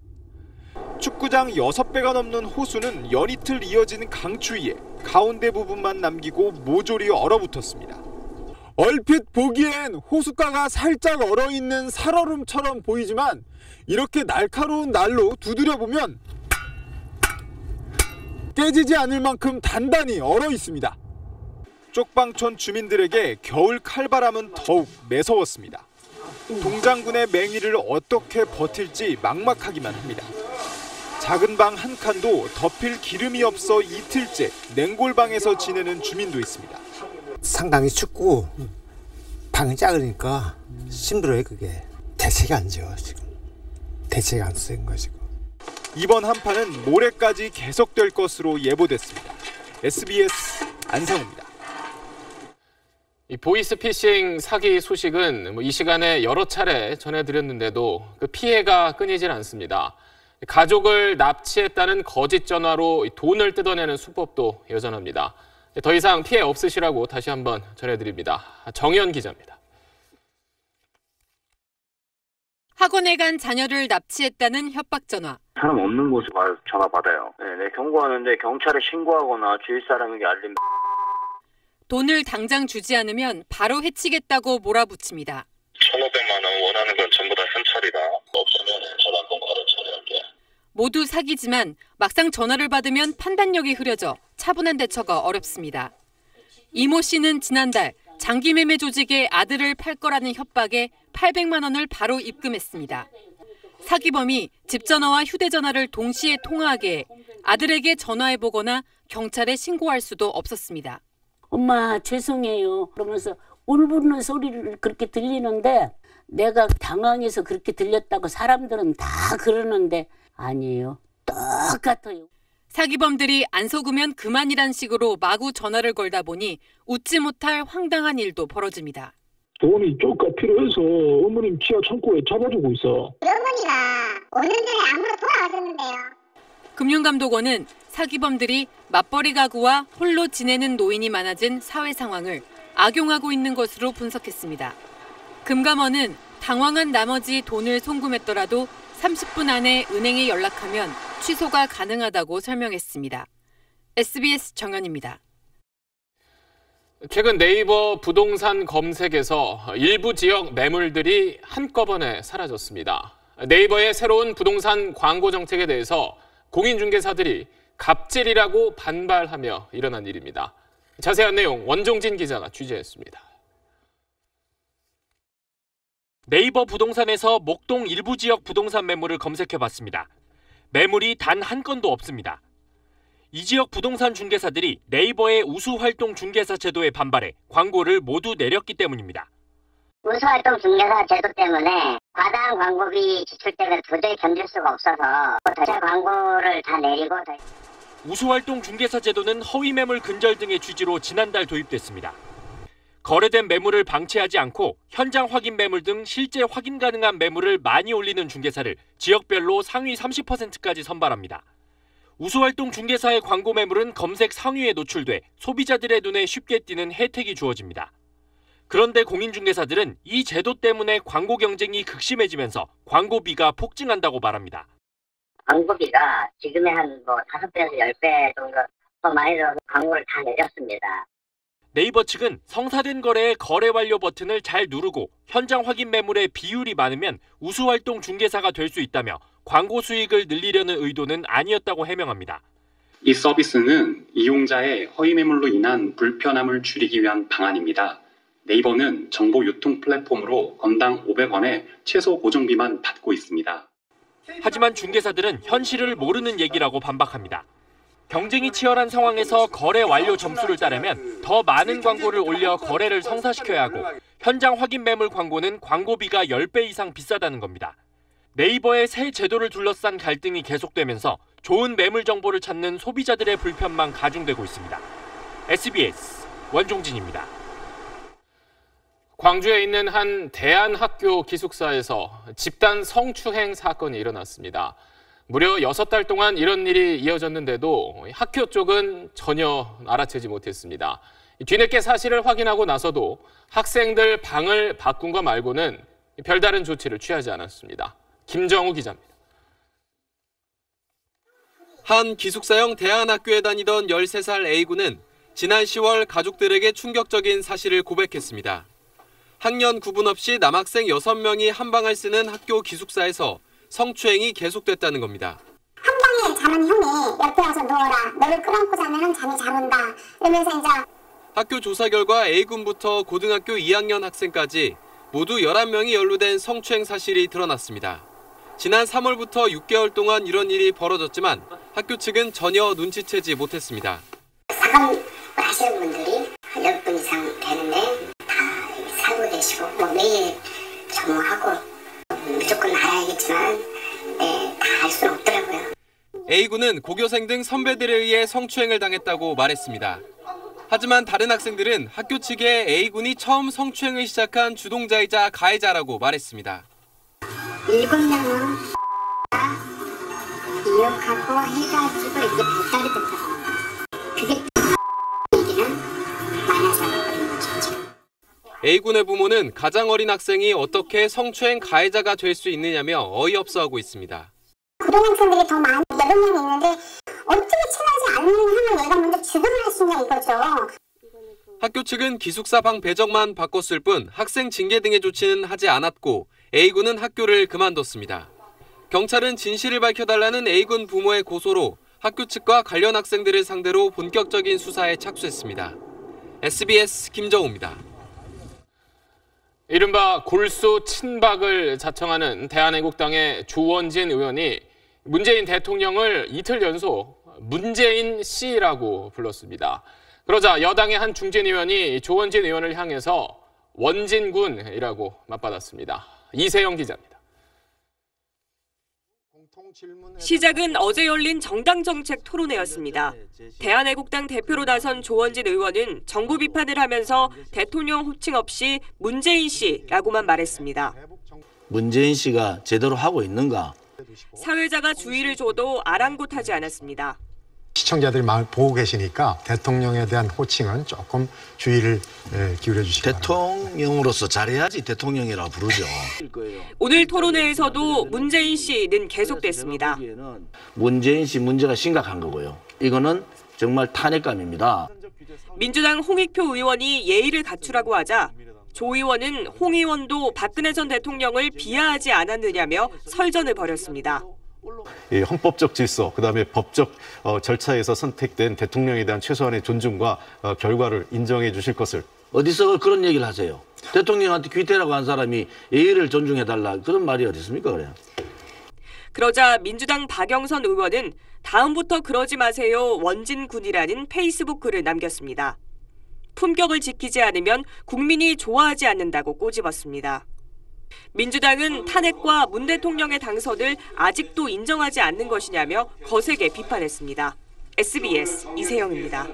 축구장 6배가 넘는 호수는 연이틀 이어지는 강추위에 가운데 부분만 남기고 모조리 얼어붙었습니다. 얼핏 보기엔 호숫가가 살짝 얼어있는 살얼음처럼 보이지만 이렇게 날카로운 날로 두드려보면 깨지지 않을 만큼 단단히 얼어 있습니다. 쪽방촌 주민들에게 겨울 칼바람은 더욱 매서웠습니다. 동장군의 맹위를 어떻게 버틸지 막막하기만 합니다. 작은 방 한 칸도 덮일 기름이 없어 이틀째 냉골방에서 지내는 주민도 있습니다. 상당히 춥고 방이 작으니까 힘들어요. 그게 대책이 안 져요. 지금 대책이 안 쓰인 거예요. 지금. 이번 한파는 모레까지 계속될 것으로 예보됐습니다. SBS 안상우입니다. 이 보이스피싱 사기 소식은 이 시간에 여러 차례 전해드렸는데도 그 피해가 끊이질 않습니다. 가족을 납치했다는 거짓 전화로 돈을 뜯어내는 수법도 여전합니다. 더 이상 피해 없으시라고 다시 한번 전해드립니다. 정현 기자입니다. 학원에 간 자녀를 납치했다는 협박 전화. 사람 없는 곳에 가서 전화 받아요. 네, 경고하는데 경찰에 신고하거나 주위 사람에게 알림. 돈을 당장 주지 않으면 바로 해치겠다고 몰아붙입니다. 1,500만 원 원하는 건 전부 다 현찰이다. 없으면 전화번호로 처리할게. 모두 사기지만 막상 전화를 받으면 판단력이 흐려져 차분한 대처가 어렵습니다. 이모 씨는 지난달 장기 매매 조직에 아들을 팔 거라는 협박에 800만 원을 바로 입금했습니다. 사기범이 집 전화와 휴대전화를 동시에 통화하게 해 아들에게 전화해보거나 경찰에 신고할 수도 없었습니다. 엄마 죄송해요 그러면서 울부짖는 소리를 그렇게 들리는데 내가 당황해서 그렇게 들렸다고 사람들은 다 그러는데 아니에요. 똑같아요. 사기범들이 안 속으면 그만이란 식으로 마구 전화를 걸다 보니 웃지 못할 황당한 일도 벌어집니다. 돈이 쪼까 필요해서 어머님 지하 창고에 잡아주고 있어. 어머니가 5년 전에 암으로 돌아가셨는데요. 금융감독원은 사기범들이 맞벌이 가구와 홀로 지내는 노인이 많아진 사회 상황을 악용하고 있는 것으로 분석했습니다. 금감원은 당황한 나머지 돈을 송금했더라도 30분 안에 은행에 연락하면 취소가 가능하다고 설명했습니다. SBS 정연입니다. 최근 네이버 부동산 검색에서 일부 지역 매물들이 한꺼번에 사라졌습니다. 네이버의 새로운 부동산 광고 정책에 대해서 공인중개사들이 갑질이라고 반발하며 일어난 일입니다. 자세한 내용 원종진 기자가 취재했습니다. 네이버 부동산에서 목동 일부 지역 부동산 매물을 검색해봤습니다. 매물이 단 한 건도 없습니다. 이 지역 부동산 중개사들이 네이버의 우수활동 중개사 제도에 반발해 광고를 모두 내렸기 때문입니다. 우수활동 중개사 제도 때문에 과다한 광고비 지출 때문에 도저히 견딜 수가 없어서 도대체 광고를 다 내리고 우수활동 중개사 제도는 허위 매물 근절 등의 취지로 지난달 도입됐습니다. 거래된 매물을 방치하지 않고 현장 확인 매물 등 실제 확인 가능한 매물을 많이 올리는 중개사를 지역별로 상위 30%까지 선발합니다. 우수활동 중개사의 광고 매물은 검색 상위에 노출돼 소비자들의 눈에 쉽게 띄는 혜택이 주어집니다. 그런데 공인중개사들은 이 제도 때문에 광고 경쟁이 극심해지면서 광고비가 폭증한다고 말합니다. 광고비가 지금의 한 5배에서 10배 정도 더 많이 들어서 광고를 다 내렸습니다. 네이버 측은 성사된 거래의 거래 완료 버튼을 잘 누르고 현장 확인 매물의 비율이 많으면 우수활동 중개사가 될 수 있다며 광고 수익을 늘리려는 의도는 아니었다고 해명합니다. 이 서비스는 이용자의 허위 매물로 인한 불편함을 줄이기 위한 방안입니다. 네이버는 정보 유통 플랫폼으로 건당 500원의 최소 고정비만 받고 있습니다. 하지만 중개사들은 현실을 모르는 얘기라고 반박합니다. 경쟁이 치열한 상황에서 거래 완료 점수를 따려면 더 많은 광고를 올려 거래를 성사시켜야 하고 현장 확인 매물 광고는 광고비가 10배 이상 비싸다는 겁니다. 네이버의 새 제도를 둘러싼 갈등이 계속되면서 좋은 매물 정보를 찾는 소비자들의 불편만 가중되고 있습니다. SBS 원종진입니다. 광주에 있는 한 대안학교 기숙사에서 집단 성추행 사건이 일어났습니다. 무려 6달 동안 이런 일이 이어졌는데도 학교 쪽은 전혀 알아채지 못했습니다. 뒤늦게 사실을 확인하고 나서도 학생들 방을 바꾼 것 말고는 별다른 조치를 취하지 않았습니다. 김정우 기자입니다. 한 기숙사형 대안학교에 다니던 13살 A군은 지난 10월 가족들에게 충격적인 사실을 고백했습니다. 학년 구분 없이 남학생 6명이 한 방을 쓰는 학교 기숙사에서 성추행이 계속됐다는 겁니다. 한 방에 자는 형이 옆에 와서 누워라. 너를 끌어안고 자면 잠이 잘 온다. 이러면서 이제 학교 조사 결과 A군부터 고등학교 2학년 학생까지 모두 11명이 연루된 성추행 사실이 드러났습니다. 지난 3월부터 6개월 동안 이런 일이 벌어졌지만 학교 측은 전혀 눈치채지 못했습니다. 사건 하시는 분들이 한 10분 이상 되는데 다 살고 계시고 매일 전무하고 무조건 알아야겠지만 다 알 수는 없더라고요. A군은 고교생 등 선배들에 의해 성추행을 당했다고 말했습니다. 하지만 다른 학생들은 학교 측에 A군이 처음 성추행을 시작한 주동자이자 가해자라고 말했습니다. 7명은 이역하고 해가지고 이게 발달이 됐다고. 그게 얘기는 많아서 그런 거죠. A군의 부모는 가장 어린 학생이 어떻게 성추행 가해자가 될 수 있느냐며 어이없어하고 있습니다. 고등학생들이 더 많은 8명이 있는데 어떻게 친하지 않는 하면 얘가 먼저 주동을 할 수 있냐 이거죠. 학교 측은 기숙사 방 배정만 바꿨을 뿐 학생 징계 등의 조치는 하지 않았고 A군은 학교를 그만뒀습니다. 경찰은 진실을 밝혀달라는 A군 부모의 고소로 학교 측과 관련 학생들을 상대로 본격적인 수사에 착수했습니다. SBS 김정우입니다. 이른바 골수 친박을 자청하는 대한애국당의 조원진 의원이 문재인 대통령을 이틀 연속 문재인 씨라고 불렀습니다. 그러자 여당의 한 중진 의원이 조원진 의원을 향해서 원진군이라고 맞받았습니다. 이세영 기자입니다. 시작은 어제 열린 정당정책 토론회였습니다. 대한애국당 대표로 나선 조원진 의원은 정부 비판을 하면서 대통령 호칭 없이 문재인 씨라고만 말했습니다. 문재인 씨가 제대로 하고 있는가? 사회자가 주의를 줘도 아랑곳하지 않았습니다. 시청자들이 마음을 보고 계시니까 대통령에 대한 호칭은 조금 주의를 기울여 주시기 바랍니다. 대통령으로서 잘해야지 대통령이라고 부르죠. 오늘 토론회에서도 문재인 씨는 계속됐습니다. 문재인 씨 문제가 심각한 거고요. 이거는 정말 탄핵감입니다. 민주당 홍익표 의원이 예의를 갖추라고 하자 조 의원은 홍 의원도 박근혜 전 대통령을 비하하지 않았느냐며 설전을 벌였습니다. 헌법적 질서, 그다음에 법적 절차에서 선택된 대통령에 대한 최소한의 존중과 결과를 인정해 주실 것을. 어디서 그런 얘기를 하세요? 대통령한테 귀태라고 한 사람이 예의를 존중해달라 그런 말이 어디 있습니까? 그래요. 그러자 민주당 박영선 의원은 다음부터 그러지 마세요 원진군이라는 페이스북 글을 남겼습니다. 품격을 지키지 않으면 국민이 좋아하지 않는다고 꼬집었습니다. 민주당은 탄핵과 문 대통령의 당선을 아직도 인정하지 않는 것이냐며 거세게 비판했습니다. SBS 이세영입니다.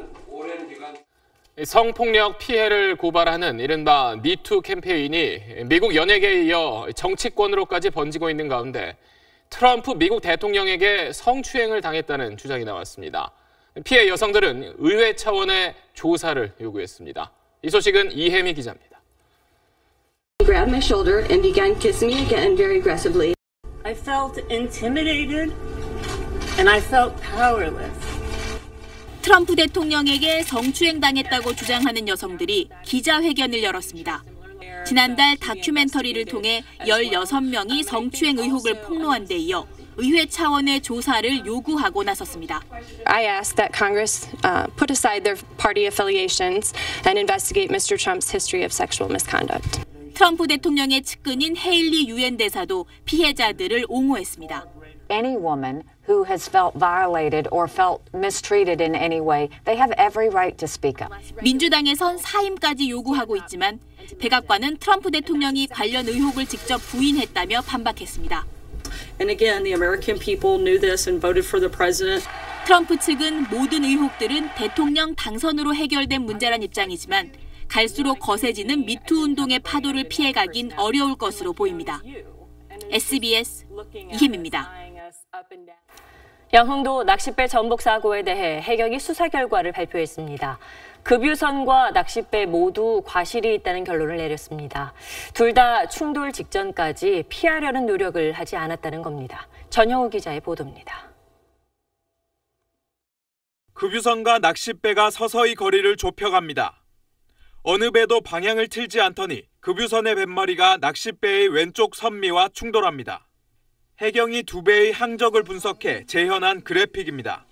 성폭력 피해를 고발하는 이른바 미투 캠페인이 미국 연예계에 이어 정치권으로까지 번지고 있는 가운데 트럼프 미국 대통령에게 성추행을 당했다는 주장이 나왔습니다. 피해 여성들은 의회 차원의 조사를 요구했습니다. 이 소식은 이혜미 기자입니다. He grabbed my shoulder and began kissing me again very aggressively. I felt intimidated and I felt powerless. 트럼프 대통령에게 성추행 당했다고 주장하는 여성들이 기자회견을 열었습니다. 지난달 다큐멘터리를 통해 16명이 성추행 의혹을 폭로한 데 이어 의회 차원의 조사를 요구하고 나섰습니다. I ask that Congress put aside their party affiliations and investigate Mr. Trump's history of sexual misconduct. 트럼프 대통령의 측근인 헤일리 유엔 대사도 피해자들을 옹호했습니다. Any woman who has felt violated or felt mistreated in any way, they have every right to speak up. 민주당에선 사임까지 요구하고 있지만 백악관은 트럼프 대통령이 관련 의혹을 직접 부인했다며 반박했습니다. And again, the American people knew this and voted for the president. 트럼프 측은 모든 의혹들은 대통령 당선으로 해결된 문제란 입장이지만 갈수록 거세지는 미투 운동의 파도를 피해가긴 어려울 것으로 보입니다. SBS 이혜미입니다. 양흥도 낚싯배 전복 사고에 대해 해경이 수사 결과를 발표했습니다. 급유선과 낚싯배 모두 과실이 있다는 결론을 내렸습니다. 둘 다 충돌 직전까지 피하려는 노력을 하지 않았다는 겁니다. 전형우 기자의 보도입니다. 급유선과 낚싯배가 서서히 거리를 좁혀갑니다. 어느 배도 방향을 틀지 않더니 급유선의 뱃머리가 낚싯배의 왼쪽 선미와 충돌합니다. 해경이 두 배의 항적을 분석해 재현한 그래픽입니다.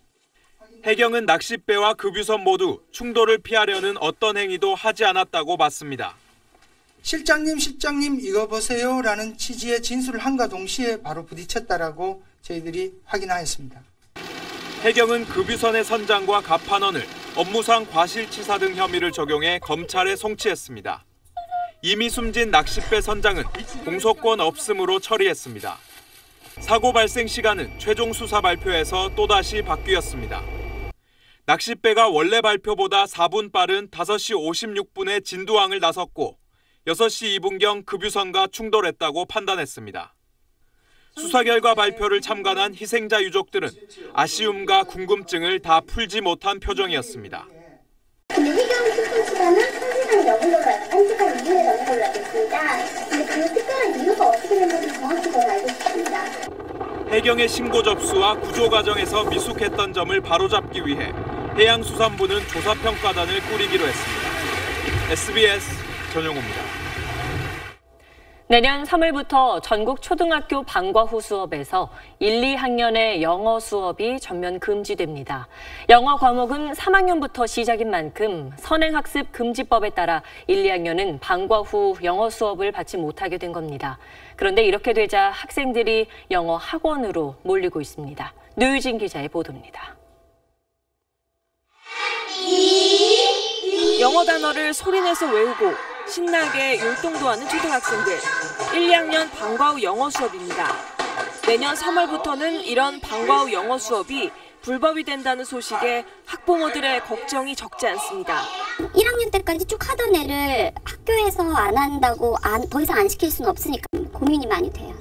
해경은 낚싯배와 급유선 모두 충돌을 피하려는 어떤 행위도 하지 않았다고 봤습니다. 실장님 이거 보세요 라는 취지의 진술을 한과 동시에 바로 부딪혔다라고 저희들이 확인하였습니다. 해경은 급유선의 선장과 갑판원을 업무상 과실치사 등 혐의를 적용해 검찰에 송치했습니다. 이미 숨진 낚싯배 선장은 공소권 없음으로 처리했습니다. 사고 발생 시간은 최종 수사 발표에서 또다시 바뀌었습니다. 낚싯배가 원래 발표보다 4분 빠른 5시 56분에 진두항을 나섰고 6시 2분경 급유선과 충돌했다고 판단했습니다. 수사 결과 발표를 참관한 희생자 유족들은 아쉬움과 궁금증을 다 풀지 못한 표정이었습니다. 근데 해경 특별 시간은 1시간이 넘은 걸로 알고 1시간 이후에 넘은 걸로 알고 있습니다. 근데 그 특별한 이유가 어떻게 됐는지 정확히 더 알고 싶습니다. 해경의 신고 접수와 구조 과정에서 미숙했던 점을 바로잡기 위해 해양수산부는 조사평가단을 꾸리기로 했습니다. SBS 전용호입니다. 내년 3월부터 전국 초등학교 방과 후 수업에서 1, 2학년의 영어 수업이 전면 금지됩니다. 영어 과목은 3학년부터 시작인 만큼 선행학습 금지법에 따라 1, 2학년은 방과 후 영어 수업을 받지 못하게 된 겁니다. 그런데 이렇게 되자 학생들이 영어 학원으로 몰리고 있습니다. 노유진 기자의 보도입니다. 영어 단어를 소리내서 외우고 신나게 율동도 하는 초등학생들. 1, 2학년 방과 후 영어 수업입니다. 내년 3월부터는 이런 방과 후 영어 수업이 불법이 된다는 소식에 학부모들의 걱정이 적지 않습니다. 1학년 때까지 쭉 하던 애를 학교에서 안 한다고 더 이상 안 시킬 수는 없으니까 고민이 많이 돼요.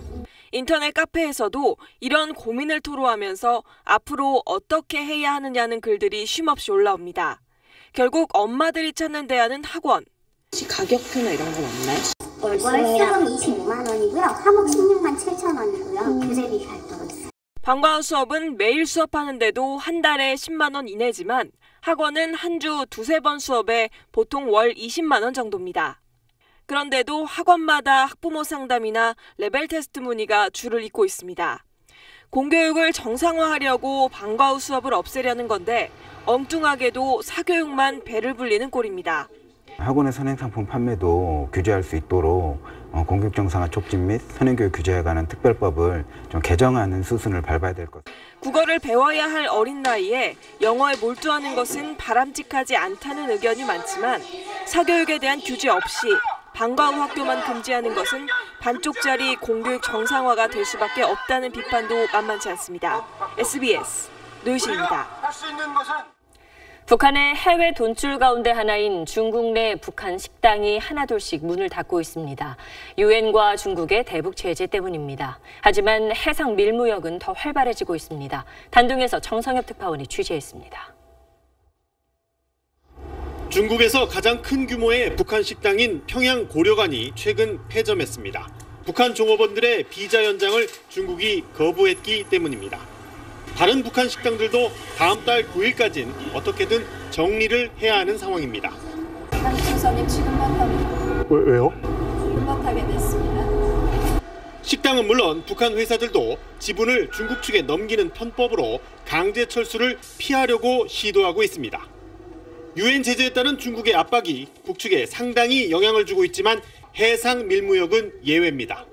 인터넷 카페에서도 이런 고민을 토로하면서 앞으로 어떻게 해야 하느냐는 글들이 쉼없이 올라옵니다. 결국 엄마들이 찾는 대안은 학원. 혹시 가격표나 이런 건 없나요? 월 수업은 25만 원이고요. 과목 16만 7천 원이고요. 교재비 별도로 있어요. 방과 후 수업은 매일 수업하는데도 한 달에 10만 원 이내지만 학원은 한 주 두세 번 수업에 보통 월 20만 원 정도입니다. 그런데도 학원마다 학부모 상담이나 레벨 테스트 문의가 줄을 잇고 있습니다. 공교육을 정상화하려고 방과 후 수업을 없애려는 건데 엉뚱하게도 사교육만 배를 불리는 꼴입니다. 학원의 선행상품 판매도 규제할 수 있도록 공교육 정상화 촉진 및 선행교육 규제에 관한 특별법을 좀 개정하는 수순을 밟아야 될 것. 국어를 배워야 할 어린 나이에 영어에 몰두하는 것은 바람직하지 않다는 의견이 많지만 사교육에 대한 규제 없이 방과 후 학교만 금지하는 것은 반쪽짜리 공교육 정상화가 될 수밖에 없다는 비판도 만만치 않습니다. SBS 노유진입니다. 북한의 해외 돈줄 가운데 하나인 중국 내 북한 식당이 하나둘씩 문을 닫고 있습니다. 유엔과 중국의 대북 제재 때문입니다. 하지만 해상 밀무역은 더 활발해지고 있습니다. 단둥에서 정성엽 특파원이 취재했습니다. 중국에서 가장 큰 규모의 북한 식당인 평양 고려관이 최근 폐점했습니다. 북한 종업원들의 비자 연장을 중국이 거부했기 때문입니다. 다른 북한 식당들도 다음 달 9일까지는 어떻게든 정리를 해야 하는 상황입니다. 주선님 지금 못하면 왜요? 못하게 됐습니다. 식당은 물론 북한 회사들도 지분을 중국 측에 넘기는 편법으로 강제 철수를 피하려고 시도하고 있습니다. 유엔 제재에 따른 중국의 압박이 북측에 상당히 영향을 주고 있지만 해상 밀무역은 예외입니다.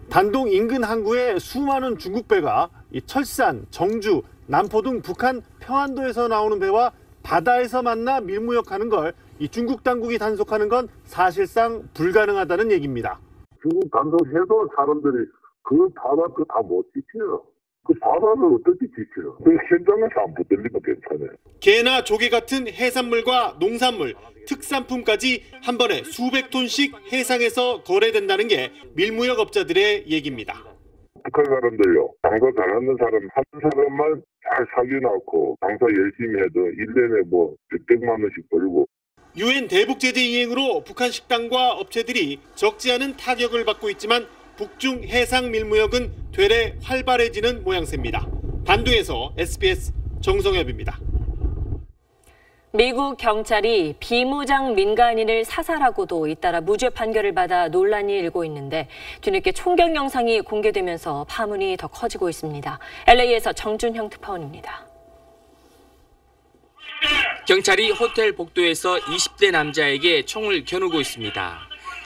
단동 인근 항구에 수많은 중국 배가 철산, 정주, 남포 등 북한 평안도에서 나오는 배와 바다에서 만나 밀무역하는 걸 중국 당국이 단속하는 건 사실상 불가능하다는 얘기입니다. 중국 단속해도 사람들이 그 바다 다 못 지켜요. 그 바다를 어떻게 지켜요? 그 현장에서 안 붙들리면 괜찮아요. 게나 조개 같은 해산물과 농산물, 특산품까지 한 번에 수백 톤씩 해상에서 거래된다는 게 밀무역 업자들의 얘기입니다. 북한 사람들요. 장사 잘하는 사람 한 사람만 잘 사귀어놓고 장사 열심히 해도 1년에 뭐 100만 원씩 벌고. 유엔 대북 제재 이행으로 북한 식당과 업체들이 적지 않은 타격을 받고 있지만 북중 해상 밀무역은 되레 활발해지는 모양새입니다. 단둥에서 SBS 정성엽입니다. 미국 경찰이 비무장 민간인을 사살하고도 잇따라 무죄 판결을 받아 논란이 일고 있는데 뒤늦게 총격 영상이 공개되면서 파문이 더 커지고 있습니다. LA에서 정준형 특파원입니다. 경찰이 호텔 복도에서 20대 남자에게 총을 겨누고 있습니다.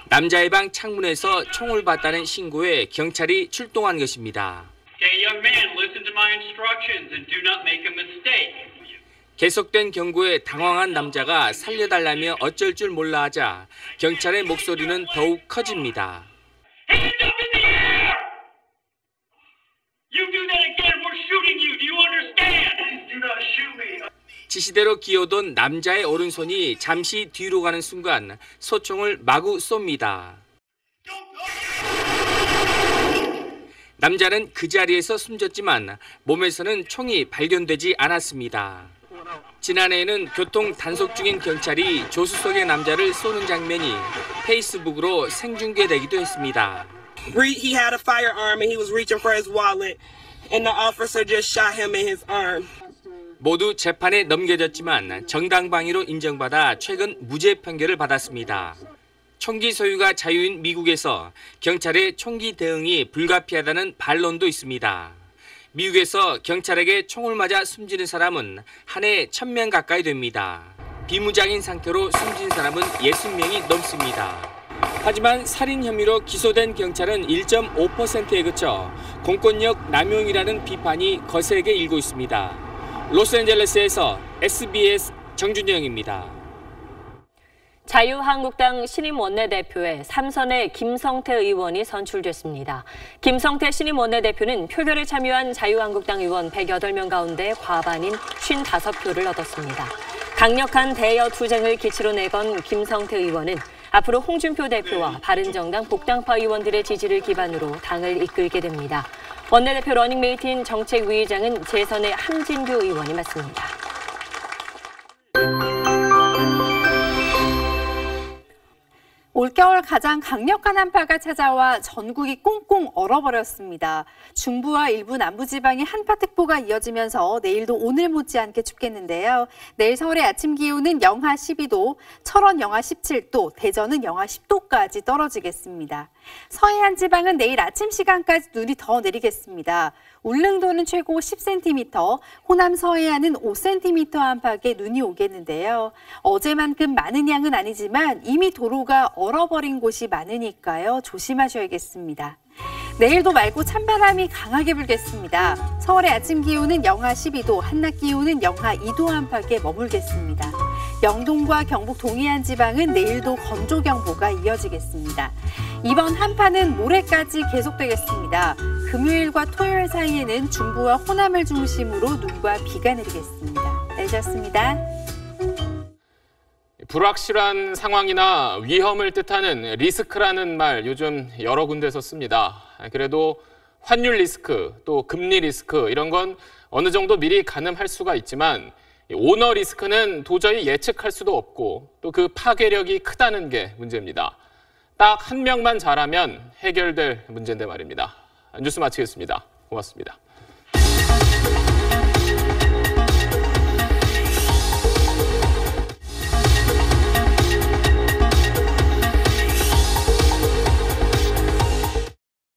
남자의 방 창문에서 총을 봤다는 신고에 경찰이 출동한 것입니다. 계속된 경고에 당황한 남자가 살려달라며 어쩔 줄 몰라 하자 경찰의 목소리는 더욱 커집니다. 지시대로 기어던 남자의 오른손이 잠시 뒤로 가는 순간 소총을 마구 쏩니다. 남자는 그 자리에서 숨졌지만 몸에서는 총이 발견되지 않았습니다. 지난해에는 교통 단속 중인 경찰이 조수석의 남자를 쏘는 장면이 페이스북으로 생중계되기도 했습니다. He had a firearm and he was reaching for his wallet and the officer just shot him in his arm. 모두 재판에 넘겨졌지만 정당방위로 인정받아 최근 무죄 판결을 받았습니다. 총기 소유가 자유인 미국에서 경찰의 총기 대응이 불가피하다는 반론도 있습니다. 미국에서 경찰에게 총을 맞아 숨지는 사람은 한 해에 1000명 가까이 됩니다. 비무장인 상태로 숨진 사람은 60명이 넘습니다. 하지만 살인 혐의로 기소된 경찰은 1.5%에 그쳐 공권력 남용이라는 비판이 거세게 일고 있습니다. 로스앤젤레스에서 SBS 정준영입니다. 자유한국당 신임 원내대표에 삼선의 김성태 의원이 선출됐습니다. 김성태 신임 원내대표는 표결에 참여한 자유한국당 의원 108명 가운데 과반인 55표를 얻었습니다. 강력한 대여 투쟁을 기치로 내건 김성태 의원은 앞으로 홍준표 대표와 바른정당 복당파 의원들의 지지를 기반으로 당을 이끌게 됩니다. 원내대표 러닝메이트인 정책위의장은 재선의 함진규 의원이 맡습니다. 올겨울 가장 강력한 한파가 찾아와 전국이 꽁꽁 얼어버렸습니다. 중부와 일부 남부지방에 한파특보가 이어지면서 내일도 오늘 못지않게 춥겠는데요. 내일 서울의 아침 기온은 영하 12도, 철원 영하 17도, 대전은 영하 10도까지 떨어지겠습니다. 서해안 지방은 내일 아침 시간까지 눈이 더 내리겠습니다. 울릉도는 최고 10cm, 호남 서해안은 5cm 안팎의 눈이 오겠는데요. 어제만큼 많은 양은 아니지만 이미 도로가 얼어버린 곳이 많으니까요. 조심하셔야겠습니다. 내일도 맑고 찬바람이 강하게 불겠습니다. 서울의 아침 기온은 영하 12도, 한낮 기온은 영하 2도 안팎에 머물겠습니다. 영동과 경북 동해안 지방은 내일도 건조경보가 이어지겠습니다. 이번 한파는 모레까지 계속되겠습니다. 금요일과 토요일 사이에는 중부와 호남을 중심으로 눈과 비가 내리겠습니다. 날씨였습니다. 불확실한 상황이나 위험을 뜻하는 리스크라는 말 요즘 여러 군데서 씁니다. 그래도 환율 리스크, 또 금리 리스크 이런 건 어느 정도 미리 가늠할 수가 있지만 오너 리스크는 도저히 예측할 수도 없고 또 그 파괴력이 크다는 게 문제입니다. 딱 한 명만 잘하면 해결될 문제인데 말입니다. 뉴스 마치겠습니다. 고맙습니다.